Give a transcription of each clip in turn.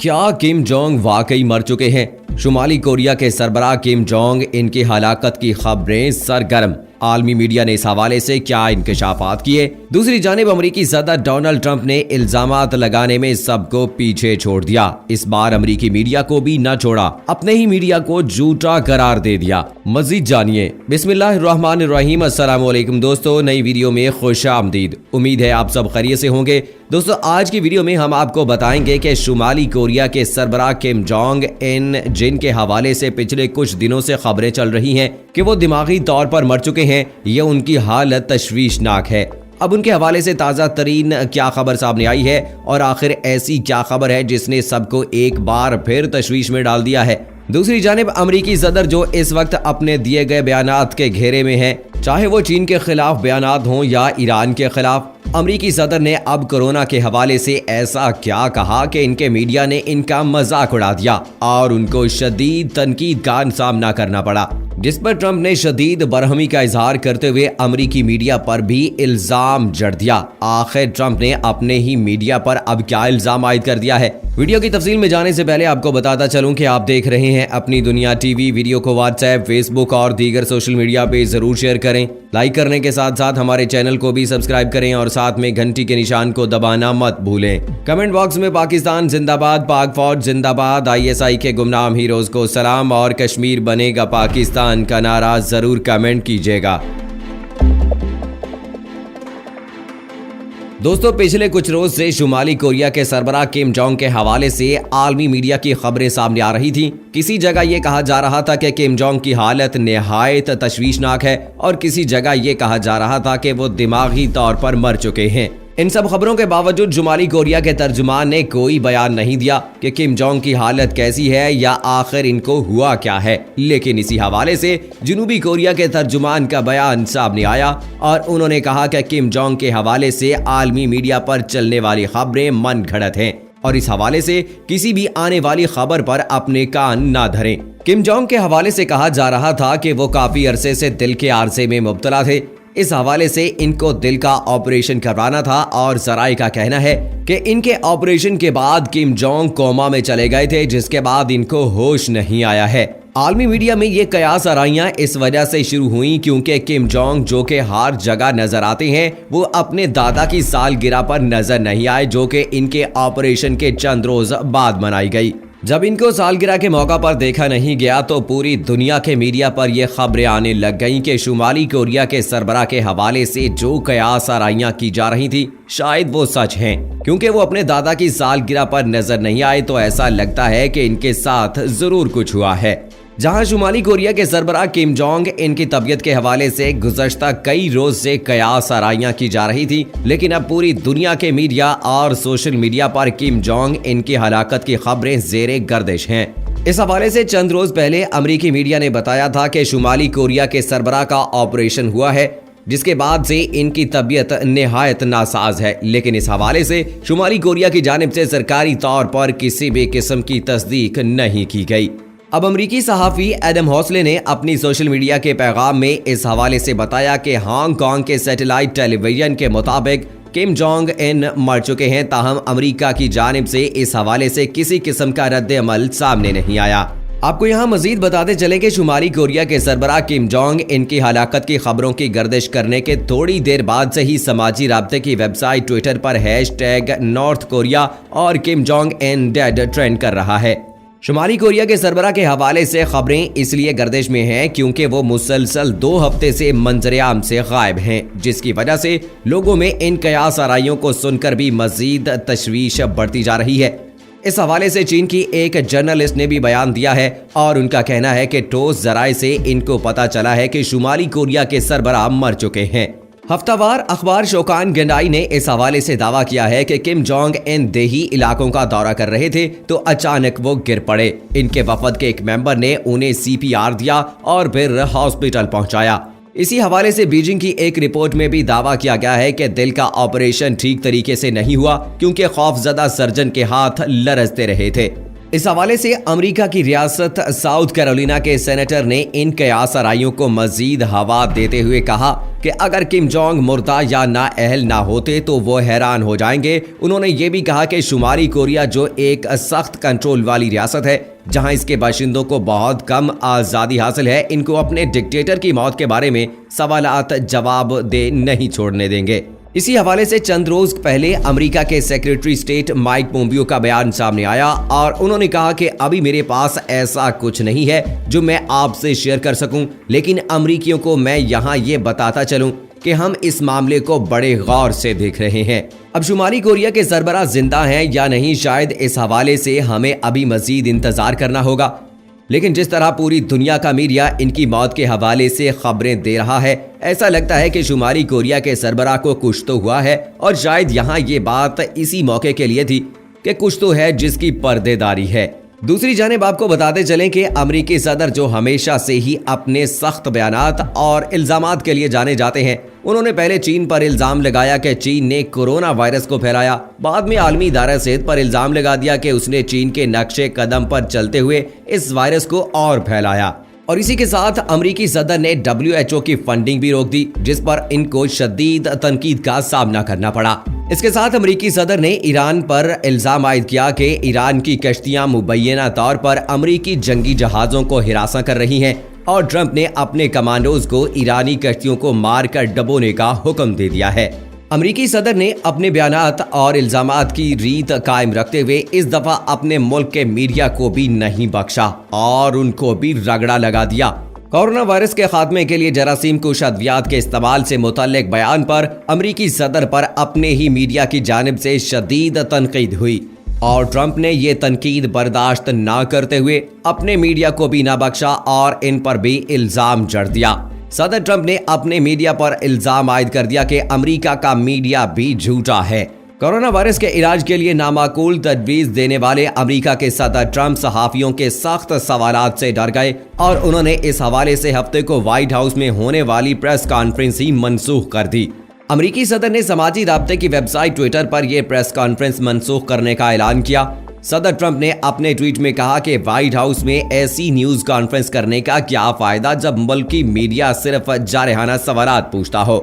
کیا Kim Jong واقعی مر چکے ہیں؟ شمالی کوریا کے سربراہ کم جونگ ان کی ہلاکت کی خبریں سرگرم۔ عالمی میڈیا نے اس حوالے سے کیا انکشافات کیے؟ دوسری جانب امریکی صدر ڈونلڈ ٹرمپ نے الزامات لگانے میں سب کو پیچھے چھوڑ دیا۔ اس بار امریکی میڈیا کو بھی نہ چھوڑا، اپنے ہی میڈیا کو جھوٹا قرار دے دیا۔ مزید جانیے۔ بسم اللہ الرحمن الرحیم۔ السلام علیکم دوستو، نئی ویڈیو میں خوش آمدید۔ امید ہے آپ سب خیریت سے ہوں گے۔ دوستو آج کی ویڈیو میں ہم آپ کو بتائیں گے کہ شمالی کوریا کے سربراہ کم جونگ ان جن کے حوالے سے پچھلے کچھ دنوں سے خبریں چل رہی ہیں کہ وہ دماغی طور پر مر چکے ہیں، یہ ان کی حالت تشویشناک ہے۔ اب ان کے حوالے سے تازہ ترین کیا خبر سامنے آئی ہے اور آخر ایسی کیا خبر ہے جس نے سب کو ایک بار پھر تشویش میں ڈال دیا ہے؟ دوسری جانب امریکی صدر جو اس وقت اپنے دیے گئے بیانات کے گھیرے میں ہیں، چاہے وہ چین کے خلاف بیانات ہوں یا ایران کے خلاف، امریکی صدر نے اب کورونا کے حوالے سے ایسا کیا کہا کہ ان کے میڈیا نے ان کا مذاق اڑا دیا اور ان کو شدید تنقید کا سامنا کرنا پڑا، جس پر ٹرمپ نے شدید برہمی کا اظہار کرتے ہوئے امریکی میڈیا پر بھی الزام جڑ دیا۔ آخر ٹرمپ نے اپنے ہی میڈیا پر اب کیا الزام عائد کر دیا ہے؟ ویڈیو کی تفصیل میں جانے سے پہلے آپ کو بتاتا چلوں کہ آپ دیکھ رہے ہیں اپنی دنیا ٹی وی۔ ویڈیو کو واٹس ایپ، فیس بک اور دیگر سوشل میڈیا پہ ضرور شیئر کریں۔ لائک کرنے کے ساتھ ساتھ ہمارے چینل کو بھی سبسکرائب کریں اور ساتھ میں گھنٹی کے نشان کو دبانا مت بھولیں۔ کمنٹ باکس میں پاکستان زندہ باد، پاک فوج زندہ باد، ISI کے گمنام ہیروز کو سلام اور کشمیر بنے گا پاکستان کا نعرہ ضرور کمنٹ کیجیے گا۔ دوستو پچھلے کچھ روز سے شمالی کوریا کے سربراہ کم جونگ کے حوالے سے عالمی میڈیا کی خبریں سامنے آ رہی تھیں۔ کسی جگہ یہ کہا جا رہا تھا کہ کم جونگ کی حالت نہایت تشویشناک ہے اور کسی جگہ یہ کہا جا رہا تھا کہ وہ دماغی طور پر مر چکے ہیں۔ ان سب خبروں کے باوجود شمالی کوریا کے ترجمان نے کوئی بیان نہیں دیا کہ کم جونگ کی حالت کیسی ہے یا آخر ان کو ہوا کیا ہے، لیکن اسی حوالے سے جنوبی کوریا کے ترجمان کا بیان سامنے آیا اور انہوں نے کہا کہ کم جونگ کے حوالے سے عالمی میڈیا پر چلنے والی خبریں من گھڑت ہیں اور اس حوالے سے کسی بھی آنے والی خبر پر اپنے کان نہ دھریں۔ کم جونگ کے حوالے سے کہا جا رہا تھا کہ وہ کافی عرصے سے دل کے عارضے میں مبتلا تھے۔ اس حوالے سے ان کو دل کا آپریشن کروانا تھا اور ذرائع کا کہنا ہے کہ ان کے آپریشن کے بعد کم جونگ کوما میں چلے گئے تھے، جس کے بعد ان کو ہوش نہیں آیا ہے۔ عالمی میڈیا میں یہ قیاس آرائیاں اس وجہ سے شروع ہوئیں کیونکہ کم جونگ جو کہ ہر جگہ نظر آتے ہیں، وہ اپنے دادا کی سالگرہ پر نظر نہیں آئے جو کہ ان کے آپریشن کے چند روز بعد منائی گئی۔ جب ان کو سالگرہ کے موقع پر دیکھا نہیں گیا تو پوری دنیا کے میڈیا پر یہ خبریں آنے لگ گئیں کہ شمالی کوریا کے سربراہ کے حوالے سے جو قیاس آرائیاں کی جا رہی تھی شاید وہ سچ ہیں، کیونکہ وہ اپنے دادا کی سالگرہ پر نظر نہیں آئے تو ایسا لگتا ہے کہ ان کے ساتھ ضرور کچھ ہوا ہے۔ جہاں شمالی کوریا کے سربراہ کم جونگ ان کی طبیعت کے حوالے سے گزشتہ کئی روز سے قیاس آرائیاں کی جا رہی تھی، لیکن اب پوری دنیا کے میڈیا اور سوشل میڈیا پر کم جونگ ان کی ہلاکت کی خبریں زیر گردش ہیں۔ اس حوالے سے چند روز پہلے امریکی میڈیا نے بتایا تھا کہ شمالی کوریا کے سربراہ کا آپریشن ہوا ہے، جس کے بعد سے ان کی طبیعت نہایت ناساز ہے، لیکن اس حوالے سے شمالی کوریا کی جانب سے سرکاری طور پر کسی بھی قسم کی تصدیق نہیں کی گئی۔ اب امریکی صحافی ایڈم ہوسلے نے اپنی سوشل میڈیا کے پیغام میں اس حوالے سے بتایا کہ ہانگ کانگ کے سیٹلائٹ ٹیلی ویژن کے مطابق کم جونگ ان مر چکے ہیں، تاہم امریکہ کی جانب سے اس حوالے سے کسی قسم کا رد عمل سامنے نہیں آیا۔ آپ کو یہاں مزید بتاتے چلیں کہ شمالی کوریا کے سربراہ کم جونگ ان کی ہلاکت کی خبروں کی گردش کرنے کے تھوڑی دیر بعد سے ہی سماجی رابطے کی ویب سائٹ ٹویٹر پر #نارتھ کوریا اور Kim Jong Un dead trend کر رہا ہے۔ شمالی کوریا کے سربراہ کے حوالے سے خبریں اس لیے گردش میں ہیں کیونکہ وہ مسلسل 2 ہفتے سے منظر عام سے غائب ہیں، جس کی وجہ سے لوگوں میں ان قیاس آرائیوں کو سن کر بھی مزید تشویش بڑھتی جا رہی ہے۔ اس حوالے سے چین کی ایک جرنلسٹ نے بھی بیان دیا ہے اور ان کا کہنا ہے کہ ٹھوس ذرائع سے ان کو پتہ چلا ہے کہ شمالی کوریا کے سربراہ مر چکے ہیں۔ ہفتہ وار اخبار شوکان گنڈائی نے اس حوالے سے دعویٰ کیا ہے کہ کم جونگ ان دیہی علاقوں کا دورہ کر رہے تھے تو اچانک وہ گر پڑے۔ ان کے وفد کے ایک ممبر نے انہیں CPR دیا اور پھر ہاسپٹل پہنچایا۔ اسی حوالے سے بیجنگ کی ایک رپورٹ میں بھی دعویٰ کیا گیا ہے کہ دل کا آپریشن ٹھیک طریقے سے نہیں ہوا کیونکہ خوف زدہ سرجن کے ہاتھ لرزتے رہے تھے۔ इस हवाले से अमेरिका की रियासत साउथ कैरोलिना के सेनेटर ने इन कयास आराइयों को मजीद हवा देते हुए कहा कि अगर किम जोंग मुर्दा या नाअहल ना होते तो वो हैरान हो जाएंगे। उन्होंने ये भी कहा कि शुमाली कोरिया जो एक सख्त कंट्रोल वाली रियासत है, जहां इसके बाशिंदों को बहुत कम आज़ादी हासिल है, इनको अपने डिक्टेटर की मौत के बारे में सवालात जवाब दे नहीं छोड़ने देंगे। इसी हवाले से चंद रोज पहले अमेरिका के सेक्रेटरी स्टेट माइक पोम्पियो का बयान सामने आया और उन्होंने कहा कि अभी मेरे पास ऐसा कुछ नहीं है जो मैं आपसे शेयर कर सकूं, लेकिन अमेरिकियों को मैं यहां ये बताता चलूं कि हम इस मामले को बड़े गौर से देख रहे हैं। अब शुमाली कोरिया के सरबराह जिंदा हैं या नहीं, शायद इस हवाले से हमें अभी मजीद इंतजार करना होगा, लेकिन जिस तरह पूरी दुनिया का मीडिया इनकी मौत के हवाले से खबरें दे रहा है, ऐसा लगता है कि शुमाली कोरिया के सरबराह को कुछ तो हुआ है और शायद यहाँ ये बात इसी मौके के लिए थी कि कुछ तो है जिसकी पर्देदारी है। दूसरी जानिब आपको बताते चलें कि अमेरिकी सदर जो हमेशा से ही अपने सख्त बयानात और इल्जामात के लिए जाने जाते हैं, उन्होंने पहले चीन पर इल्जाम लगाया कि चीन ने कोरोना वायरस को फैलाया, बाद में आलमी इदारा सेहत पर इल्जाम लगा दिया कि उसने चीन के नक्शे कदम पर चलते हुए इस वायरस को और फैलाया। और इसी के साथ अमेरिकी सदर ने WHO की फंडिंग भी रोक दी, जिस पर इनको शदीद तनकीद का सामना करना पड़ा। इसके साथ अमेरिकी सदर ने ईरान पर इल्जाम आयद किया कि ईरान की कश्तियां मुबैना तौर पर अमेरिकी जंगी जहाजों को हिरासा कर रही हैं और ट्रंप ने अपने कमांडोज को ईरानी कश्तियों को मारकर डबोने का हुक्म दे दिया है। अमेरिकी सदर ने अपने बयानात और इल्जामात की रीत कायम रखते हुए इस दफा अपने मुल्क के मीडिया को भी नहीं बख्शा और उनको भी रगड़ा लगा दिया। कोरोना वायरस के खात्मे के लिए जरासीम कुश अद्वियात के इस्तेमाल से मुतल्लिक बयान पर अमेरिकी सदर पर अपने ही मीडिया की जानिब से शदीद तनकीद हुई और ट्रंप ने ये तनकीद बर्दाश्त ना करते हुए अपने मीडिया को भी ना बख्शा और इन पर भी इल्जाम जड़ दिया। सदर ट्रंप ने अपने मीडिया पर इल्जाम आयद कर दिया कि अमेरिका का मीडिया भी झूठा है। कोरोना वायरस के इलाज के लिए नामाकूल तजवीज देने वाले अमेरिका के सदर ट्रंप सहाफियों के सख्त सवालात से डर गए और उन्होंने इस हवाले से हफ्ते को व्हाइट हाउस में होने वाली प्रेस कॉन्फ्रेंस ही मनसूख कर दी। अमेरिकी सदर ने समाजी राब्ते की वेबसाइट ट्विटर पर यह प्रेस कॉन्फ्रेंस मनसूख करने का ऐलान किया। सदर ट्रंप ने अपने ट्वीट में कहा कि व्हाइट हाउस में ऐसी न्यूज कॉन्फ्रेंस करने का क्या फायदा जब मुल्की मीडिया सिर्फ जारहाना सवालात पूछता हो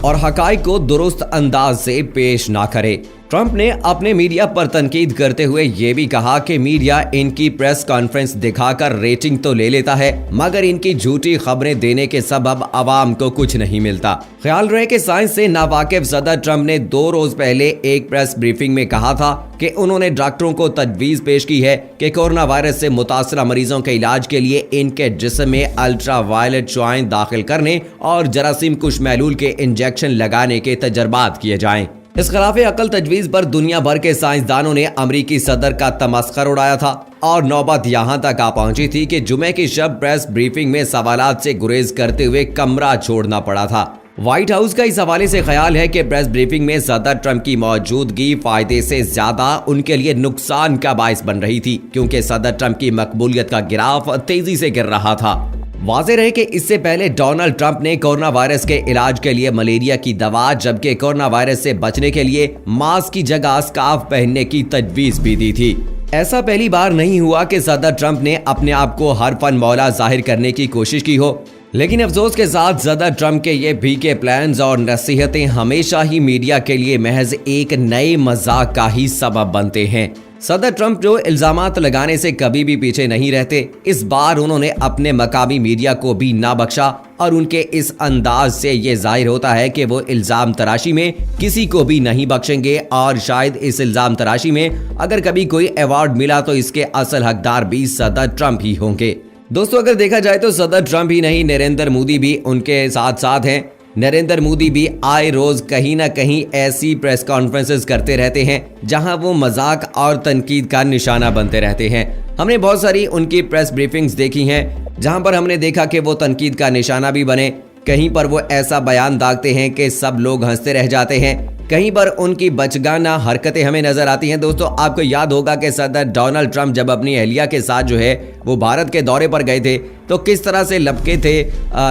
और हकाइक को दुरुस्त अंदाज से पेश ना करे। ट्रंप ने अपने मीडिया पर तनकीद करते हुए ये भी कहा कि मीडिया इनकी प्रेस कॉन्फ्रेंस दिखाकर रेटिंग तो ले लेता है, मगर इनकी झूठी खबरें देने के सबब आवाम को कुछ नहीं मिलता। ख्याल रहे कि साइंस से नावाकिफ सदर ट्रंप ने 2 रोज पहले एक प्रेस ब्रीफिंग में कहा था कि उन्होंने डॉक्टरों को तजवीज पेश की है कि कोरोना वायरस से मुतासरा मरीजों के इलाज के लिए इनके जिस्म में अल्ट्रा वायलेट शुआएं दाखिल करने और जरासीम कुश महलूल के इंजेक्शन लगाने के तजर्बात किए जाएं। इस खिलाफ अकल तजवीज पर दुनिया भर के साइंसदानों ने अमेरिकी सदर का तमस्खर उड़ाया था और नौबत यहाँ तक आ पहुंची थी कि जुमे की शब प्रेस ब्रीफिंग में सवालात से गुरेज करते हुए कमरा छोड़ना पड़ा था। व्हाइट हाउस का इस हवाले से ख्याल है कि प्रेस ब्रीफिंग में सदर ट्रंप की मौजूदगी फायदे से ज्यादा उनके लिए नुकसान का बायस बन रही थी, क्योंकि सदर ट्रंप की मकबूलियत का गिराफ तेजी से गिर रहा था। वाज़े रहे कि इससे पहले डोनाल्ड ट्रंप ने कोरोना वायरस के इलाज के लिए मलेरिया की दवा, जबकि कोरोना वायरस से बचने के लिए मास्क की जगह स्कार्फ पहनने की तजवीज भी दी थी। ऐसा पहली बार नहीं हुआ कि सदर ट्रंप ने अपने आप को हर फन मौला जाहिर करने की कोशिश की हो, लेकिन अफसोस के साथ सदर ट्रंप के ये भीके प्लान्स और नसीहतें हमेशा ही मीडिया के लिए महज एक नए मजाक का ही सबब बनते हैं। सदर ट्रंप जो इल्जामात लगाने से कभी भी पीछे नहीं रहते, इस बार उन्होंने अपने मकामी मीडिया को भी ना बख्शा और उनके इस अंदाज से ये जाहिर होता है कि वो इल्जाम तराशी में किसी को भी नहीं बख्शेंगे और शायद इस इल्जाम तराशी में अगर कभी कोई अवार्ड मिला तो इसके असल हकदार भी सदर ट्रंप ही होंगे। दोस्तों, अगर देखा जाए तो सदर ट्रंप ही नहीं, नरेंद्र मोदी भी उनके साथ साथ हैं। नरेंद्र मोदी भी आए रोज कहीं ना कहीं ऐसी प्रेस कॉन्फ्रेंसेस करते रहते हैं जहां वो मजाक और तनकीद का निशाना बनते रहते हैं। हमने बहुत सारी उनकी प्रेस ब्रीफिंग्स देखी हैं जहां पर हमने देखा कि वो तनकीद का निशाना भी बने। कहीं पर वो ऐसा बयान दागते हैं कि सब लोग हंसते रह जाते हैं, कहीं पर उनकी बचगाना हरकतें हमें नजर आती हैं। दोस्तों, आपको याद होगा कि सदर डोनाल्ड ट्रंप जब अपनी अहलिया के साथ जो है वो भारत के दौरे पर गए थे तो किस तरह से लपके थे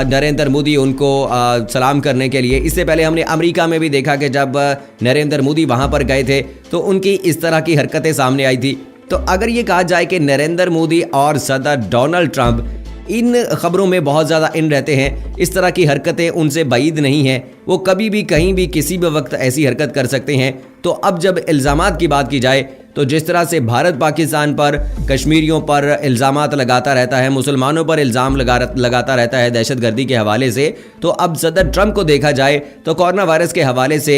नरेंद्र मोदी उनको सलाम करने के लिए। इससे पहले हमने अमेरिका में भी देखा कि जब नरेंद्र मोदी वहां पर गए थे तो उनकी इस तरह की हरकतें सामने आई थी। तो अगर ये कहा जाए कि नरेंद्र मोदी और सदर डोनाल्ड ट्रंप इन खबरों में बहुत ज़्यादा इन रहते हैं, इस तरह की हरकतें उनसे बाइद नहीं हैं, वो कभी भी कहीं भी किसी भी वक्त ऐसी हरकत कर सकते हैं। तो अब जब इल्ज़ामात की बात की जाए तो जिस तरह से भारत पाकिस्तान पर, कश्मीरियों पर इल्ज़ामात लगाता रहता है, मुसलमानों पर इल्ज़ाम लगाता रहता है दहशतगर्दी के हवाले से, तो अब सदर ट्रंप को देखा जाए तो कोरोना वायरस के हवाले से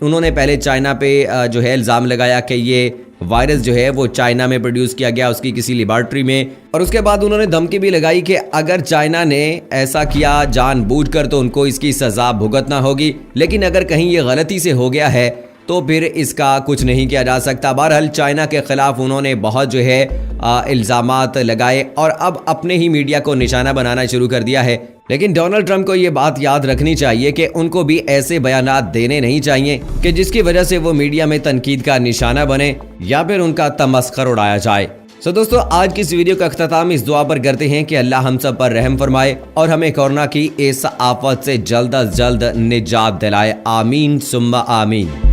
उन्होंने पहले चाइना पे जो है इल्ज़ाम लगाया कि ये वायरस जो है वो चाइना में प्रोड्यूस किया गया उसकी किसी लेबॉर्ट्री में, और उसके बाद उन्होंने धमकी भी लगाई कि अगर चाइना ने ऐसा किया जानबूझकर तो उनको इसकी सज़ा भुगतना होगी, लेकिन अगर कहीं ये गलती से हो गया है तो फिर इसका कुछ नहीं किया जा सकता। बहरहाल चाइना के ख़िलाफ़ उन्होंने बहुत जो है इल्ज़ामात लगाए और अब अपने ही मीडिया को निशाना बनाना शुरू कर दिया है। लेकिन डोनाल्ड ट्रंप को ये बात याद रखनी चाहिए कि उनको भी ऐसे बयानात देने नहीं चाहिए कि जिसकी वजह से वो मीडिया में तनकीद का निशाना बने या फिर उनका तमस्खर उड़ाया जाए। सो दोस्तों, आज की इस वीडियो का अख्ताम इस दुआ पर करते हैं कि अल्लाह हम सब पर रहम फरमाए और हमें कोरोना की इस आफत से जल्द अज जल्द निजात दिलाए। आमीन सुम्मा आमीन।